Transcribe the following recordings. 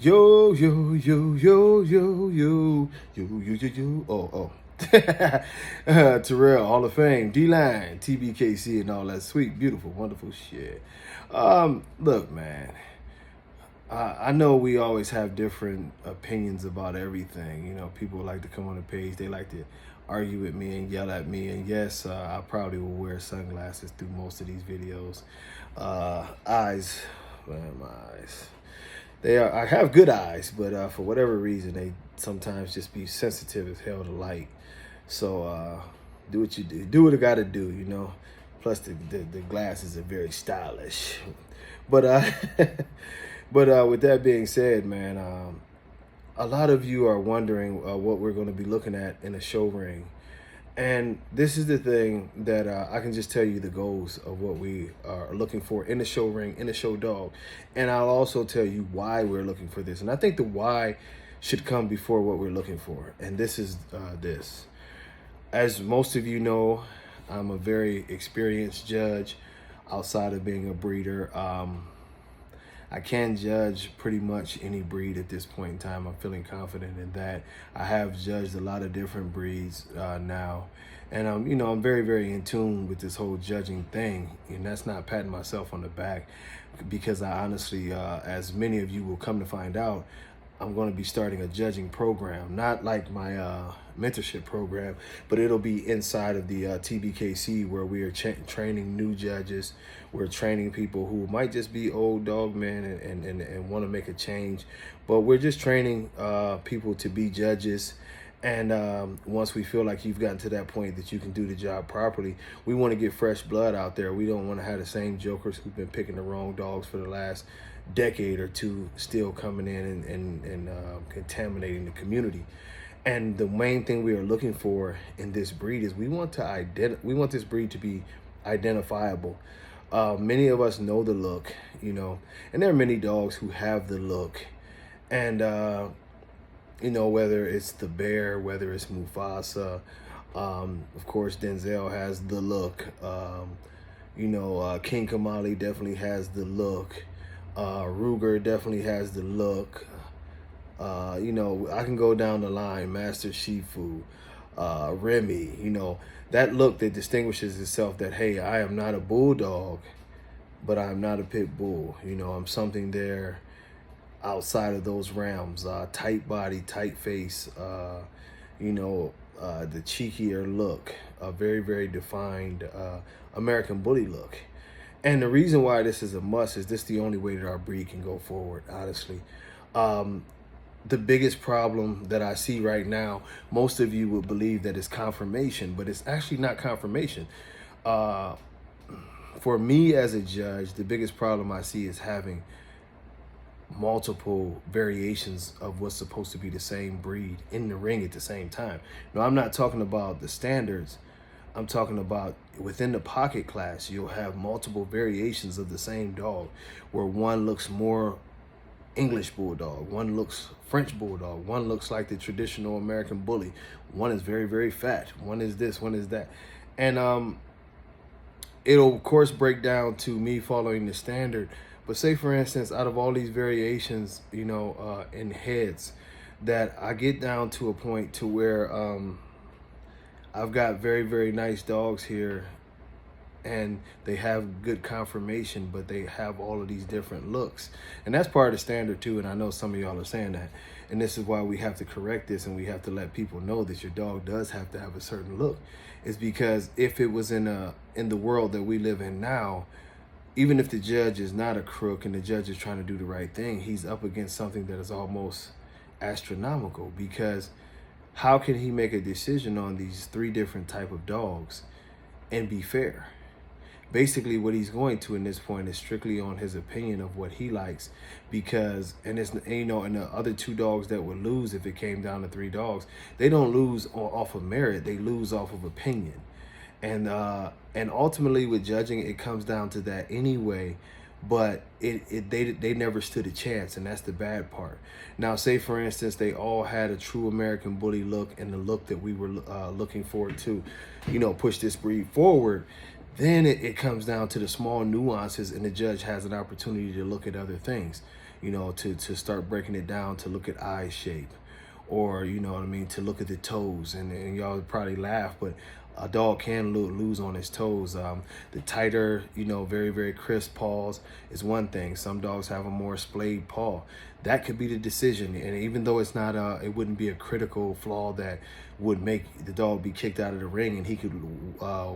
Yo, yo, yo, yo, yo, yo, yo, yo, yo, yo. Oh. Terrell, Hall of Fame, D-Line, TBKC, and all that sweet, beautiful, wonderful shit. Look, man, I know we always have different opinions about everything. You know, people like to come on the page, they like to argue with me and yell at me. And yes, I probably will wear sunglasses through most of these videos. Eyes, man, my eyes. I have good eyes, but for whatever reason, they sometimes just be sensitive as hell to light. So do what you do. Do what I got to do, you know. Plus, the glasses are very stylish. But but with that being said, man, a lot of you are wondering what we're going to be looking at in a show ring. And this is the thing that I can just tell you the goals of what we are looking for in the show ring, in the show dog. And I'll also tell you why we're looking for this. And I think the why should come before what we're looking for. And this is this. As most of you know, I'm a very experienced judge outside of being a breeder. I can judge pretty much any breed at this point in time. I'm feeling confident in that. I have judged a lot of different breeds now. And you know, I'm very, very in tune with this whole judging thing. And that's not patting myself on the back, because I honestly, as many of you will come to find out, I'm going to be starting a judging program, not like my mentorship program, but it'll be inside of the TBKC, where we are training new judges. We're training people who might just be old dog men and want to make a change, but we're just training people to be judges. And once we feel like you've gotten to that point that you can do the job properly, we want to get fresh blood out there. We don't want to have the same jokers who've been picking the wrong dogs for the last decade or two still coming in and contaminating the community. And the main thing we are looking for in this breed is we want this breed to be identifiable. Many of us know the look, you know, and there are many dogs who have the look. And you know, whether it's the bear, whether it's Mufasa, of course Denzel has the look. You know, King Kamali definitely has the look. Ruger definitely has the look. You know, I can go down the line. Master Shifu, Remy. You know, that look that distinguishes itself. That, hey, I am not a bulldog, but I'm not a pit bull. You know, I'm something there outside of those realms. Tight body, tight face. You know, the cheekier look. A very, very defined American bully look. And the reason why this is a must is this the only way that our breed can go forward, honestly. The biggest problem that I see right now, most of you would believe that it's confirmation, but it's actually not confirmation. For me as a judge, the biggest problem I see is having multiple variations of what's supposed to be the same breed in the ring at the same time. Now, I'm not talking about the standards. I'm talking about within the pocket class, you'll have multiple variations of the same dog, where one looks more English bulldog, one looks French bulldog, one looks like the traditional American bully, one is very, very fat, one is this, one is that. And it'll of course break down to me following the standard. But say for instance, out of all these variations, you know, in heads, that I get down to a point to where I've got very, very nice dogs here, and they have good conformation, but they have all of these different looks. And that's part of the standard too, and I know some of y'all are saying that. And this is why we have to correct this, and we have to let people know that your dog does have to have a certain look. It's because if it was in the world that we live in now, even if the judge is not a crook and the judge is trying to do the right thing, he's up against something that is almost astronomical, because how can he make a decision on these 3 different type of dogs and be fair? Basically, what he's going to in this point is strictly on his opinion of what he likes, because, and it's, you know, and the other 2 dogs that would lose if it came down to 3 dogs, they don't lose off of merit, they lose off of opinion. And ultimately with judging, it comes down to that anyway. But they never stood a chance, and that's the bad part. Now, say for instance, they all had a true American bully look, and the look that we were looking forward to, you know, push this breed forward. Then it comes down to the small nuances, and the judge has an opportunity to look at other things. you know, to start breaking it down, to look at eye shape, or, you know what I mean, to look at the toes. And y'all would probably laugh, but a dog can lose on his toes. The tighter, you know, very, very crisp paws is one thing. Some dogs have a more splayed paw. That could be the decision. And even though it's not, it wouldn't be a critical flaw that would make the dog be kicked out of the ring and he could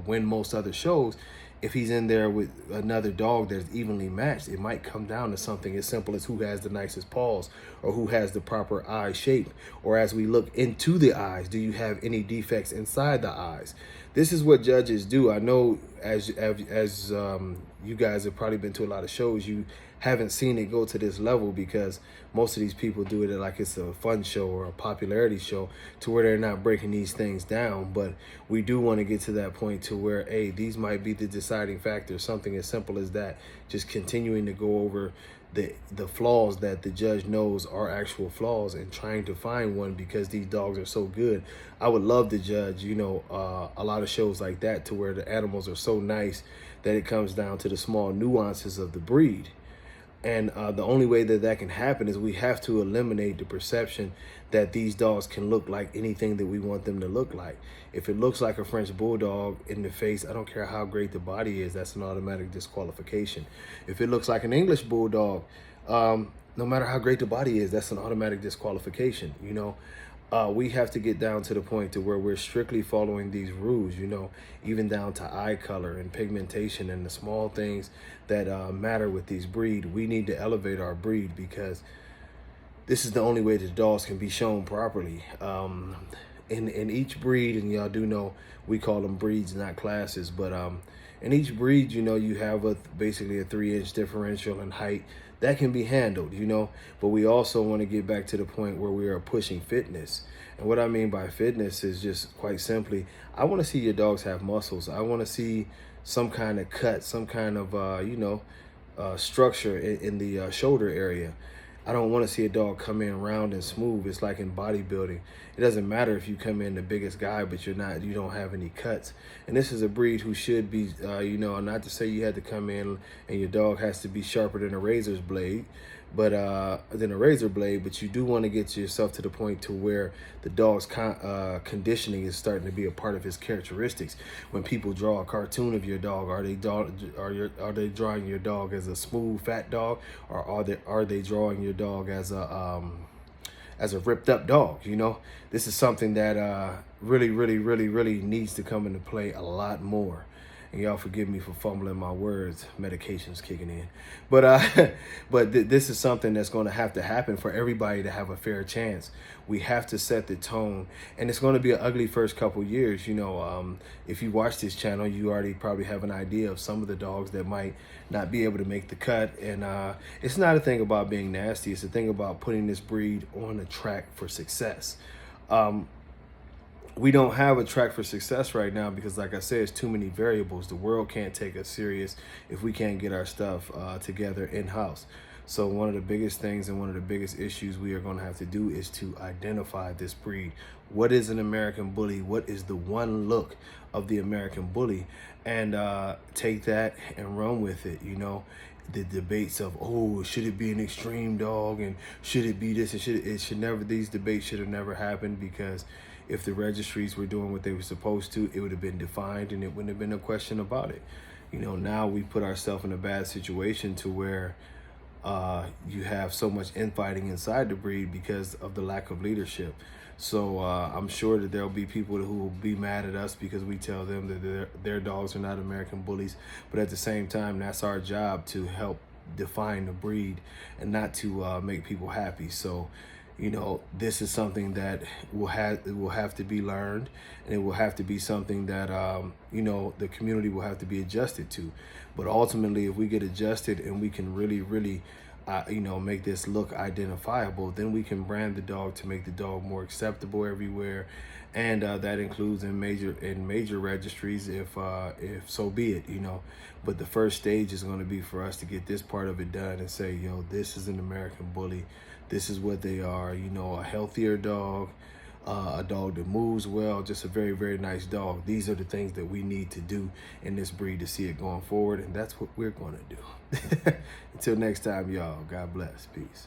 win most other shows. If he's in there with another dog that's evenly matched, it might come down to something as simple as who has the nicest paws, or who has the proper eye shape, or as we look into the eyes, do you have any defects inside the eyes? This is what judges do. I know as you guys have probably been to a lot of shows, you haven't seen it go to this level because most of these people do it like it's a fun show or a popularity show, to where they're not breaking these things down. But we do want to get to that point to where, hey, these might be the deciding factor, something as simple as that. Just continuing to go over the flaws that the judge knows are actual flaws and trying to find one, because these dogs are so good. I would love to judge, you know, a lot of shows like that, to where the animals are so nice that it comes down to the small nuances of the breed. And the only way that that can happen is we have to eliminate the perception that these dogs can look like anything that we want them to look like. If it looks like a French Bulldog in the face, I don't care how great the body is, that's an automatic disqualification. If it looks like an English Bulldog, no matter how great the body is, that's an automatic disqualification, you know. We have to get down to the point to where we're strictly following these rules, you know, even down to eye color and pigmentation and the small things that matter with these breed. We need to elevate our breed, because this is the only way that dogs can be shown properly. In each breed, and y'all do know we call them breeds, not classes, but in each breed, you know, you have basically a 3-inch differential in height. That can be handled, you know, but we also want to get back to the point where we are pushing fitness. And what I mean by fitness is just quite simply, I want to see your dogs have muscles. I want to see some kind of cut, some kind of, you know, structure in the shoulder area. I don't want to see a dog come in round and smooth. It's like in bodybuilding. It doesn't matter if you come in the biggest guy, but you don't have any cuts. And this is a breed who should be, you know, not to say you had to come in and your dog has to be sharper than a razor's blade, but but you do want to get yourself to the point to where the dog's conditioning is starting to be a part of his characteristics. When people draw a cartoon of your dog, are they drawing your dog as a smooth fat dog, or are they drawing your dog as a ripped up dog? You know, this is something that really needs to come into play a lot more. And y'all forgive me for fumbling my words, medication's kicking in. But this is something that's going to happen for everybody to have a fair chance. We have to set the tone, and it's going to be an ugly first couple years. You know, if you watch this channel, you already probably have an idea of some of the dogs that might not be able to make the cut. And it's not a thing about being nasty. It's a thing about putting this breed on a track for success. We don't have a track for success right now because, like I said, it's too many variables. The world can't take us serious if we can't get our stuff together in-house. So one of the biggest things and one of the biggest issues we are going to have to do is to identify this breed. What is an American Bully? What is the one look of the American Bully? And take that and run with it, you know. The debates of, oh, should it be an extreme dog, and should it be this, and these debates should have never happened, because if the registries were doing what they were supposed to, it would have been defined and it wouldn't have been a question about it. You know, now we put ourselves in a bad situation to where you have so much infighting inside the breed because of the lack of leadership. So I'm sure that there'll be people who will be mad at us because we tell them that their dogs are not American bullies. But at the same time, that's our job, to help define the breed and not to make people happy. So, you know, this is something that will have to be learned, and it will have to be something that, you know, the community will have to be adjusted to. But ultimately, if we get adjusted and we can really, you know, make this look identifiable, then we can brand the dog to make the dog more acceptable everywhere. And that includes in major registries, if so be it, you know. But the first stage is going to be for us to get this part of it done and say, yo, this is an American Bully. This is what they are, you know, a healthier dog, a dog that moves well, just a very, very nice dog. These are the things that we need to do in this breed to see it going forward, and that's what we're going to do. Until next time, y'all, God bless. Peace.